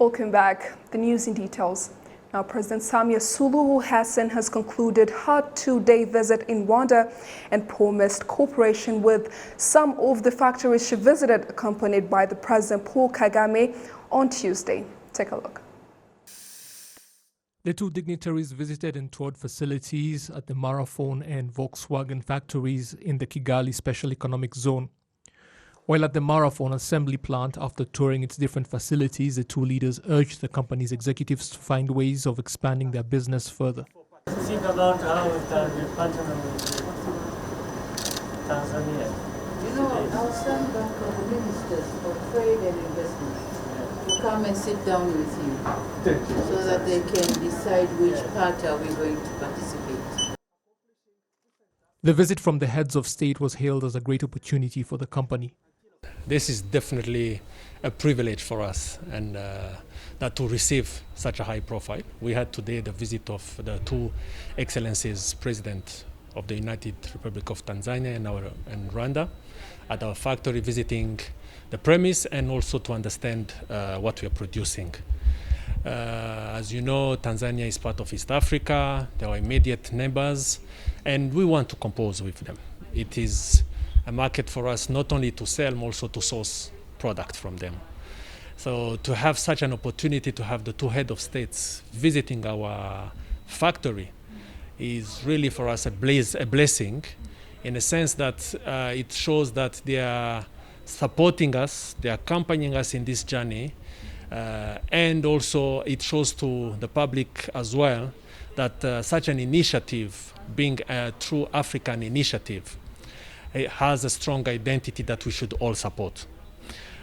Welcome back. The news in details. Now, President Samia Suluhu Hassan has concluded her two-day visit in Rwanda and promised cooperation with some of the factories she visited, accompanied by the President Paul Kagame on Tuesday. Take a look. The two dignitaries visited and toured facilities at the Marathon and Volkswagen factories in the Kigali Special Economic Zone. While at the Marathon assembly plant, after touring its different facilities, the two leaders urged the company's executives to find ways of expanding their business further. Think about how we can be partner with Tanzania. You know, I'll send back the ministers for trade and investment to come and sit down with you so that they can decide which part are we going to participate. The visit from the heads of state was hailed as a great opportunity for the company. This is definitely a privilege for us, and that to receive such a high profile. We had today the visit of the two excellencies, President of the United Republic of Tanzania and Rwanda, at our factory, visiting the premise and also to understand what we are producing. As you know, Tanzania is part of East Africa, they are immediate neighbors, and we want to compose with them. It is a market for us not only to sell, but also to source product from them. So to have such an opportunity to have the two head of states visiting our factory is really for us a blessing, in a sense that it shows that they are supporting us, they are accompanying us in this journey, and also it shows to the public as well that such an initiative, being a true African initiative, it has a strong identity that we should all support.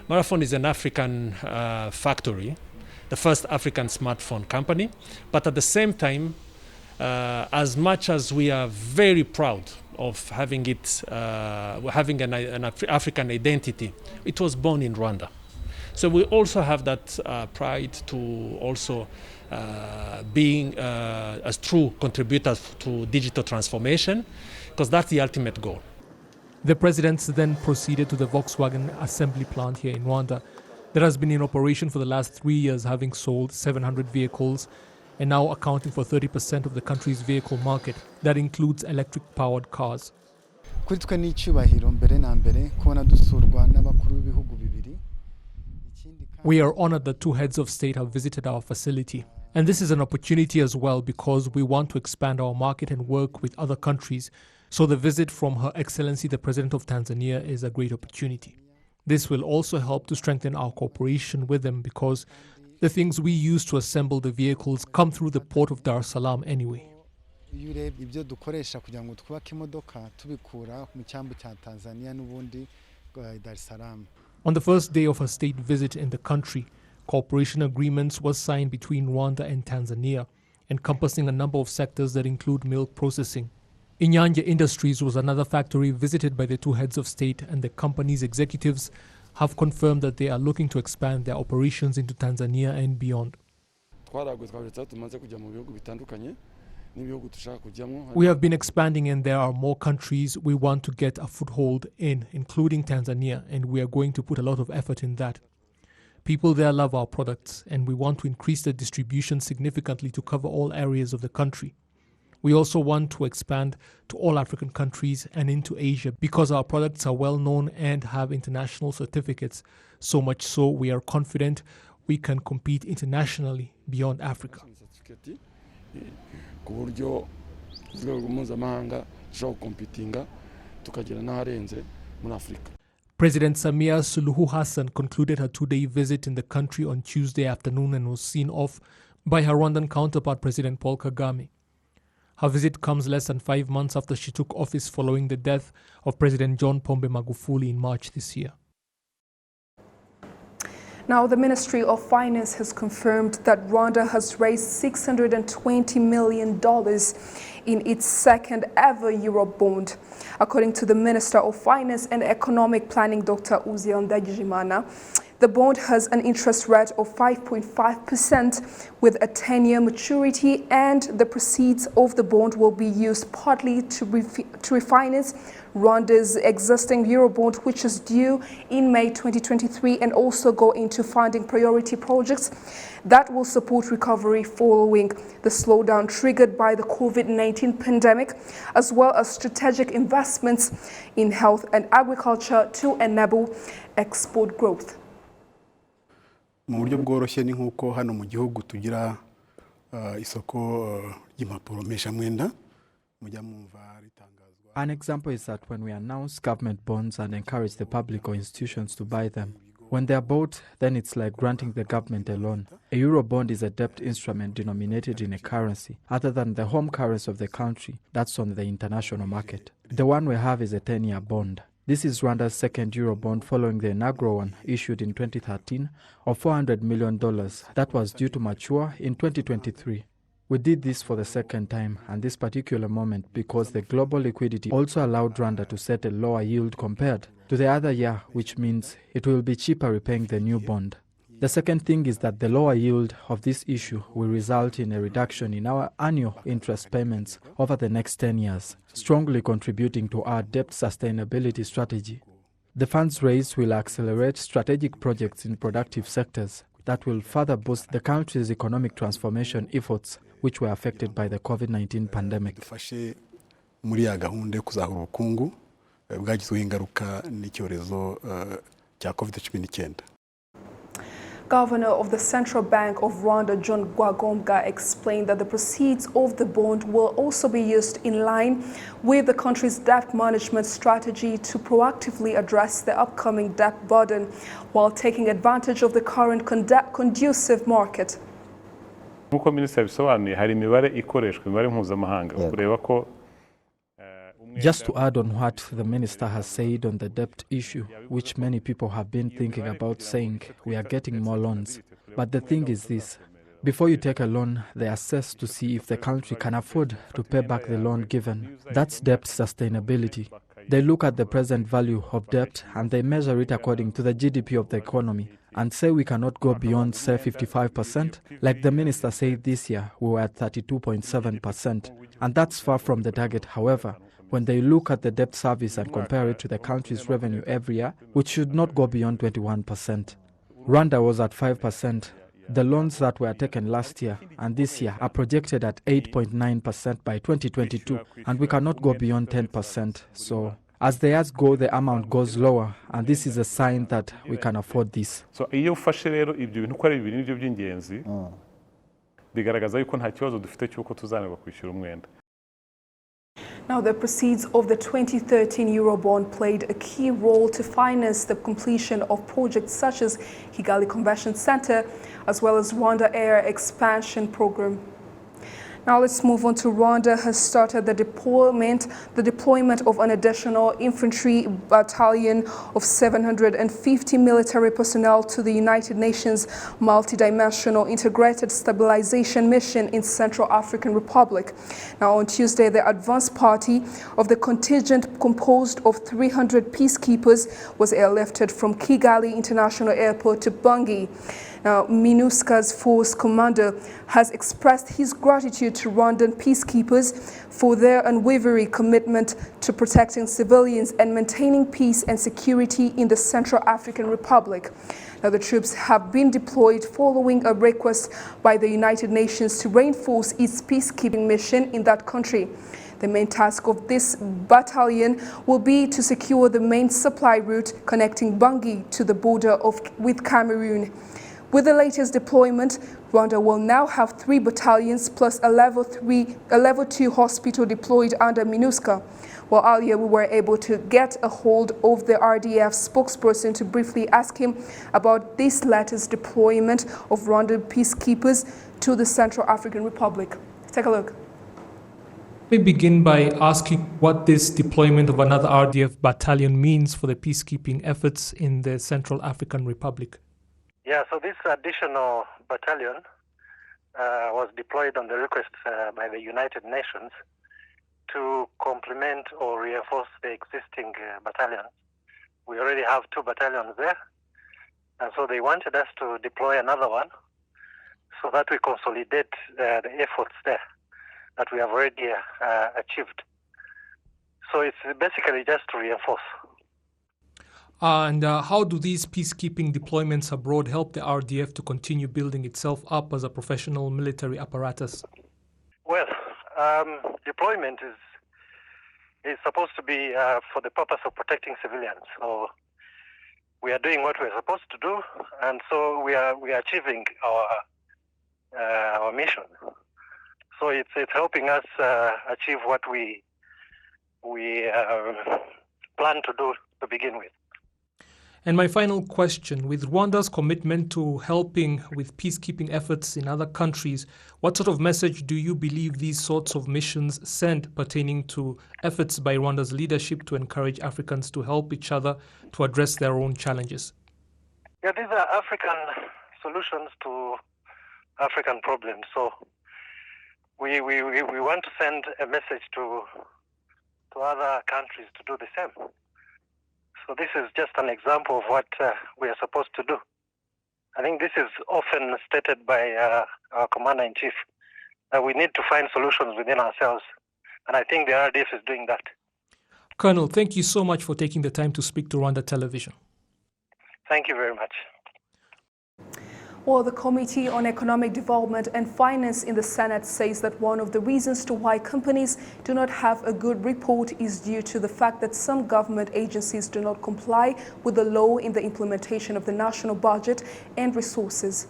Marathon is an African factory, the first African smartphone company, but at the same time, as much as we are very proud of having it, having an African identity, it was born in Rwanda. So we also have that pride to also being as true contributors to digital transformation, because that's the ultimate goal. The presidents then proceeded to the Volkswagen assembly plant here in Rwanda that has been in operation for the last 3 years, having sold 700 vehicles and now accounting for 30% of the country's vehicle market. That includes electric-powered cars. We are honored that two heads of state have visited our facility. And this is an opportunity as well because we want to expand our market and work with other countries. So the visit from Her Excellency the President of Tanzania is a great opportunity. This will also help to strengthen our cooperation with them because the things we use to assemble the vehicles come through the port of Dar es Salaam anyway. On the first day of her state visit in the country, cooperation agreements was signed between Rwanda and Tanzania, encompassing a number of sectors that include milk processing. Inyanja Industries was another factory visited by the two heads of state, and the company's executives have confirmed that they are looking to expand their operations into Tanzania and beyond. We have been expanding and there are more countries we want to get a foothold in, including Tanzania, and we are going to put a lot of effort in that. People there love our products and we want to increase the distribution significantly to cover all areas of the country. We also want to expand to all African countries and into Asia because our products are well known and have international certificates. So much so we are confident we can compete internationally beyond Africa. President Samia Suluhu Hassan concluded her two-day visit in the country on Tuesday afternoon and was seen off by her Rwandan counterpart, President Paul Kagame. Her visit comes less than 5 months after she took office following the death of President John Pombe Magufuli in March this year. Now, the Ministry of Finance has confirmed that Rwanda has raised $620 million in its second ever Eurobond. According to the Minister of Finance and Economic Planning, Dr. Uzziel Ndagijimana, The bond has an interest rate of 5.5% with a 10-year maturity, and the proceeds of the bond will be used partly to refinance Rwanda's existing Eurobond, which is due in May 2023, and also go into funding priority projects that will support recovery following the slowdown triggered by the COVID-19 pandemic, as well as strategic investments in health and agriculture to enable export growth. Mu buryo bworoshye ni nkuko hano mu gihugu tugira isoko ry'impapuro mpeshamwenda mujya mwumva ritangazwa. An example is that when we announce government bonds and encourage the public or institutions to buy them, when they are bought, then it's like granting the government a loan. A Eurobond is a debt instrument denominated in a currency other than the home currency of the country that's on the international market. The one we have is a 10-year bond. This is Rwanda's second Eurobond following the inaugural one issued in 2013 of $400 million that was due to mature in 2023. We did this for the second time and this particular moment because the global liquidity also allowed Rwanda to set a lower yield compared to the other year, which means it will be cheaper repaying the new bond. The second thing is that the lower yield of this issue will result in a reduction in our annual interest payments over the next 10 years, strongly contributing to our debt sustainability strategy. The funds raised will accelerate strategic projects in productive sectors that will further boost the country's economic transformation efforts, which were affected by the COVID-19 pandemic. Muri ya gahunda yo kuzahura ubukungu bwagizweho ingaruka n'icyorezo cya COVID-19. Governor of the Central Bank of Rwanda, John Rwagombwa, explained that the proceeds of the bond will also be used in line with the country's debt management strategy to proactively address the upcoming debt burden while taking advantage of the current conducive market. Nk'uko Minisitiri bisobanuye hari imibare ikoreshwa imibare mpuzamahanga kureba ko Just to add on what the minister has said on the debt issue, which many people have been thinking about, saying we are getting more loans. But the thing is this, before you take a loan, they assess to see if the country can afford to pay back the loan given. That's debt sustainability. They look at the present value of debt and they measure it according to the GDP of the economy and say we cannot go beyond, say, 55%. Like the minister said this year, we were at 32.7%. And that's far from the target, however. When they look at the debt service and compare it to the country's revenue every year, which should not go beyond 21%. Rwanda was at 5%. The loans that were taken last year and this year are projected at 8.9% by 2022, and we cannot go beyond 10%. So, as the years go, the amount goes lower, and this is a sign that we can afford this. So, iyo ufashe rero ibyo bintu uko ari bibiri nibyo by'ingenzi, bigaragaza yuko nta kibazo dufite cyuko tuzanirwa kwishyura umwenda. Now, the proceeds of the 2013 Eurobond played a key role to finance the completion of projects such as Kigali Convention Center, as well as Rwanda Air Expansion Program. Now let's move on to Rwanda has started the deployment of an additional infantry battalion of 750 military personnel to the United Nations multidimensional integrated stabilization mission in Central African Republic. Now on Tuesday, the advance party of the contingent composed of 300 peacekeepers was airlifted from Kigali International Airport to Bangui. Now, MINUSCA's force commander has expressed his gratitude to Rwandan peacekeepers for their unwavering commitment to protecting civilians and maintaining peace and security in the Central African Republic. Now, the troops have been deployed following a request by the United Nations to reinforce its peacekeeping mission in that country. The main task of this battalion will be to secure the main supply route connecting Bangui to the border with Cameroon. With the latest deployment, Rwanda will now have 3 battalions plus a level 2 hospital deployed under MINUSCA. While earlier we were able to get a hold of the RDF spokesperson to briefly ask him about this latest deployment of Rwandan peacekeepers to the Central African Republic. Take a look. We begin by asking what this deployment of another RDF battalion means for the peacekeeping efforts in the Central African Republic. Yeah, so this additional battalion was deployed on the request by the United Nations to complement or reinforce the existing battalions. We already have 2 battalions there, And so they wanted us to deploy another one so that we consolidate the efforts there that we have already achieved. So it's basically just to reinforce. And how do these peacekeeping deployments abroad help the RDF to continue building itself up as a professional military apparatus? Well, deployment is supposed to be for the purpose of protecting civilians. So we are doing what we're supposed to do, and so we are achieving our mission. So it's helping us achieve what we plan to do to begin with. And my final question, with Rwanda's commitment to helping with peacekeeping efforts in other countries, what sort of message do you believe these sorts of missions send pertaining to efforts by Rwanda's leadership to encourage Africans to help each other to address their own challenges? Yeah, these are African solutions to African problems. So we want to send a message to other countries to do the same. So this is just an example of what we are supposed to do. I think this is often stated by our Commander-in-Chief, that we need to find solutions within ourselves. And I think the RDF is doing that. Colonel, thank you so much for taking the time to speak to Rwanda Television. Thank you very much. Well, the Committee on Economic Development and Finance in the Senate says that one of the reasons to why companies do not have a good report is due to the fact that some government agencies do not comply with the law in the implementation of the national budget and resources.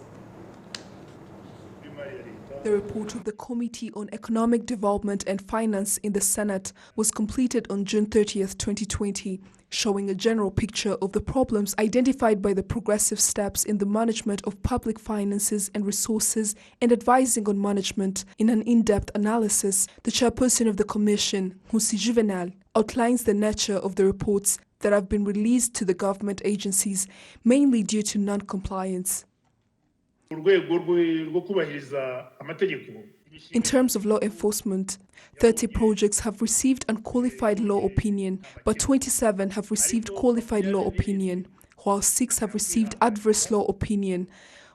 The report of the Committee on Economic Development and Finance in the Senate was completed on June 30th, 2020, showing a general picture of the problems identified by the progressive steps in the management of public finances and resources and advising on management. In an in-depth analysis, the chairperson of the Commission, Nkusi Juvenal, outlines the nature of the reports that have been released to the government agencies, mainly due to non-compliance. In terms of law enforcement, 30 projects have received unqualified law opinion, but 27 have received qualified law opinion, while 6 have received adverse law opinion.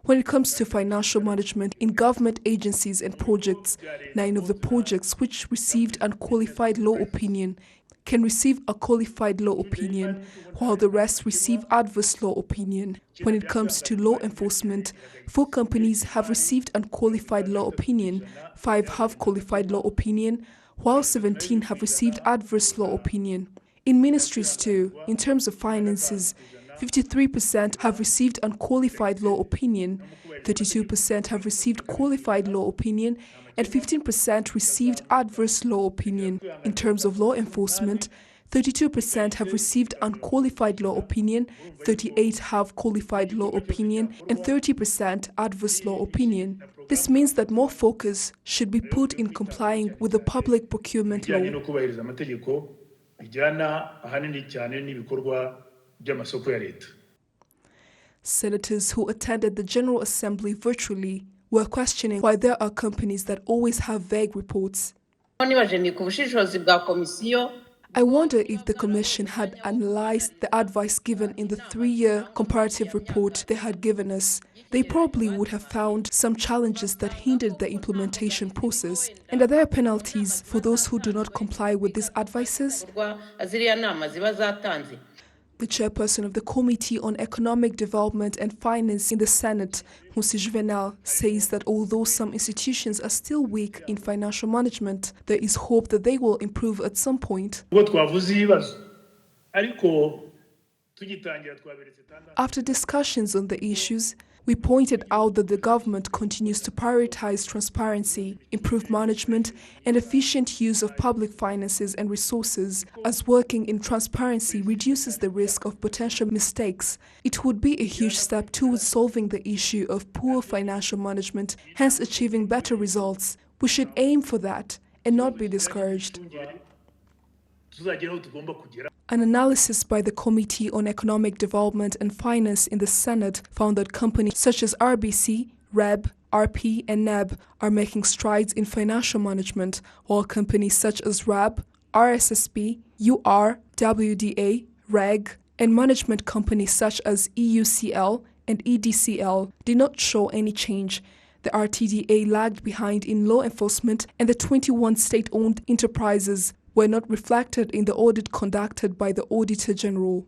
When it comes to financial management in government agencies and projects, 9 of the projects which received unqualified law opinion can receive a qualified law opinion, while the rest receive adverse law opinion. When it comes to law enforcement, 4 companies have received unqualified law opinion, 5 have qualified law opinion, while 17 have received adverse law opinion. In ministries too, in terms of finances, 53% have received unqualified law opinion, 32% have received qualified law opinion, and 15% received adverse law opinion. In terms of law enforcement, 32% have received unqualified law opinion, 38% have qualified law opinion, and 30% adverse law opinion. This means that more focus should be put in complying with the public procurement law. Senators who attended the General Assembly virtually were questioning why there are companies that always have vague reports. I wonder if the Commission had analyzed the advice given in the 3-year comparative report they had given us. They probably would have found some challenges that hindered the implementation process. And are there penalties for those who do not comply with these advices? The chairperson of the Committee on Economic Development and Finance in the Senate, Nkusi Juvenal, says that although some institutions are still weak in financial management, there is hope that they will improve at some point. After discussions on the issues, we pointed out that the government continues to prioritize transparency, improved management, and efficient use of public finances and resources, as working in transparency reduces the risk of potential mistakes. It would be a huge step towards solving the issue of poor financial management, hence achieving better results. We should aim for that and not be discouraged. An analysis by the Committee on Economic Development and Finance in the Senate found that companies such as RBC, REB, RP, and NEB are making strides in financial management, while companies such as RAB, RSSB, UR, WDA, REG, and management companies such as EUCL, and EDCL did not show any change. The RTDA lagged behind in law enforcement, and the 21 state-owned enterprises were not reflected in the audit conducted by the Auditor General.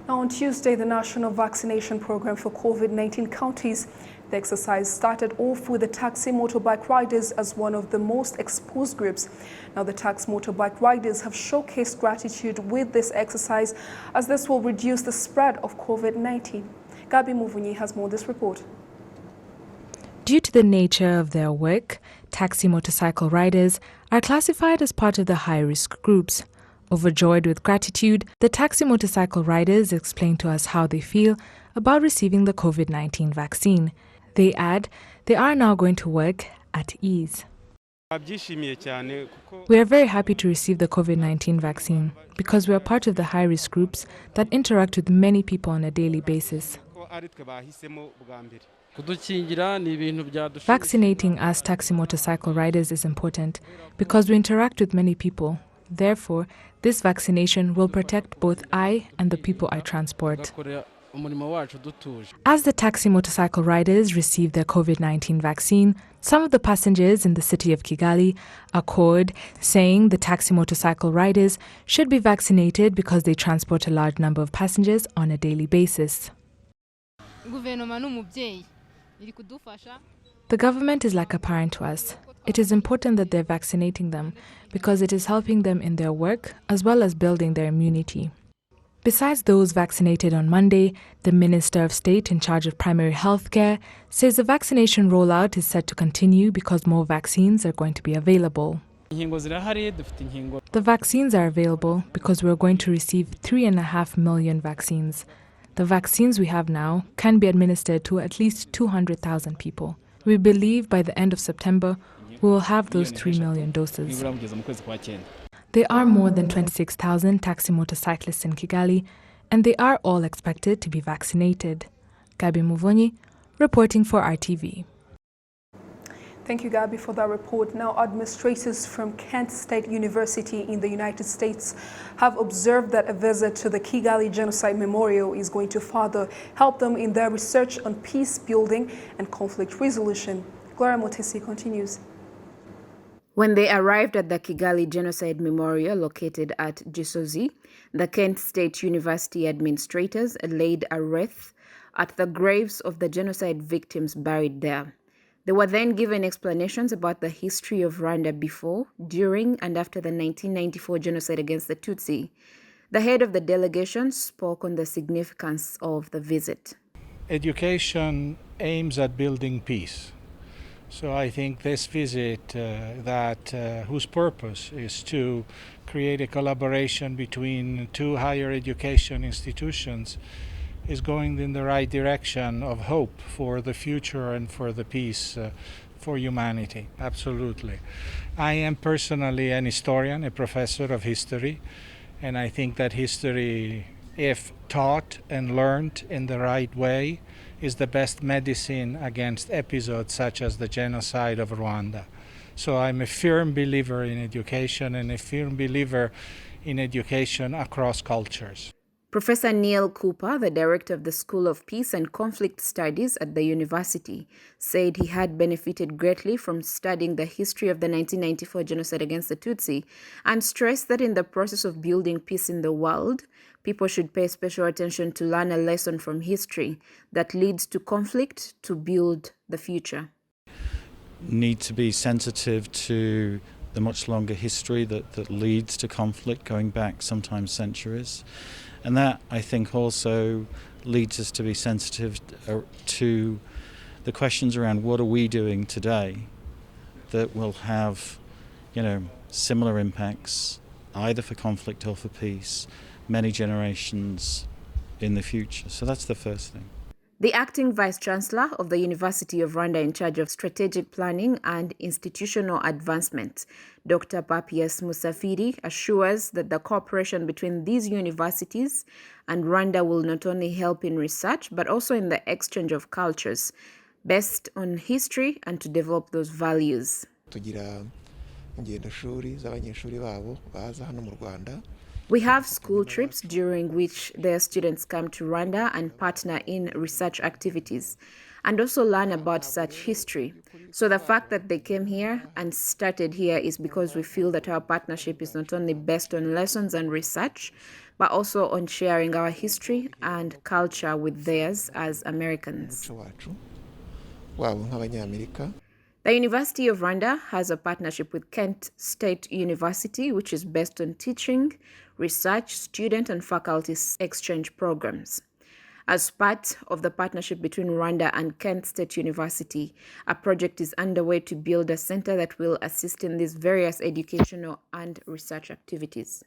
Now, on Tuesday, the National Vaccination Program for COVID-19 counties. The exercise started off with the taxi motorbike riders as one of the most exposed groups. Now, the taxi motorbike riders have showcased gratitude with this exercise as this will reduce the spread of COVID-19. Gabi Muvunyi has more on this report. Due to the nature of their work, taxi motorcycle riders are classified as part of the high-risk groups. Overjoyed with gratitude, the taxi motorcycle riders explain to us how they feel about receiving the COVID-19 vaccine. They add they are now going to work at ease. We are very happy to receive the COVID-19 vaccine because we are part of the high-risk groups that interact with many people on a daily basis. Vaccinating us taxi motorcycle riders is important because we interact with many people. Therefore, this vaccination will protect both I and the people I transport. As the taxi motorcycle riders receive their COVID-19 vaccine, some of the passengers in the city of Kigali accord, saying the taxi motorcycle riders should be vaccinated because they transport a large number of passengers on a daily basis. The government is like a parent to us. It is important that they're vaccinating them because it is helping them in their work as well as building their immunity. Besides those vaccinated on Monday, the Minister of State in charge of primary health care says the vaccination rollout is set to continue because more vaccines are going to be available. The vaccines are available because we're going to receive 3.5 million vaccines. The vaccines we have now can be administered to at least 200,000 people. We believe by the end of September, we will have those 3 million doses. There are more than 26,000 taxi motorcyclists in Kigali, and they are all expected to be vaccinated. Gabi Muvunyi, reporting for RTV. Thank you, Gabi, for that report. Now, administrators from Kent State University in the United States have observed that a visit to the Kigali Genocide Memorial is going to further help them in their research on peace building and conflict resolution. Gloria Motesi continues. When they arrived at the Kigali Genocide Memorial located at Gisozi, the Kent State University administrators laid a wreath at the graves of the genocide victims buried there. They were then given explanations about the history of Rwanda before, during, and after the 1994 genocide against the Tutsi. The head of the delegation spoke on the significance of the visit. Education aims at building peace. So I think this visit, whose purpose is to create a collaboration between two higher education institutions, is going in the right direction of hope for the future and for the peace for humanity. Absolutely. I am personally an historian, a professor of history, and I think that history, if taught and learned in the right way, is the best medicine against episodes such as the genocide of Rwanda. So I'm a firm believer in education and a firm believer in education across cultures. Professor Neil Cooper, the director of the School of Peace and Conflict Studies at the university, said he had benefited greatly from studying the history of the 1994 genocide against the Tutsi and stressed that in the process of building peace in the world, people should pay special attention to learn a lesson from history that leads to conflict to build the future. Need to be sensitive to the much longer history that leads to conflict going back sometimes centuries. And that, I think, also leads us to be sensitive to the questions around what are we doing today that will have, similar impacts either for conflict or for peace many generations in the future. So that's the first thing. The acting vice-chancellor of the University of Rwanda in charge of strategic planning and institutional advancement, Dr. Papias Musafiri, assures that the cooperation between these universities and Rwanda will not only help in research, but also in the exchange of cultures based on history and to develop those values. Tugira ingendoshuri z'abanyeshuri babo baza hano mu Rwanda We have school trips during which their students come to Rwanda and partner in research activities and also learn about such history. So the fact that they came here and started here is because we feel that our partnership is not only based on lessons and research, but also on sharing our history and culture with theirs as Americans. The University of Rwanda has a partnership with Kent State University, which is based on teaching, research, student and faculty exchange programs. As part of the partnership between Rwanda and Kent State University, a project is underway to build a center that will assist in these various educational and research activities.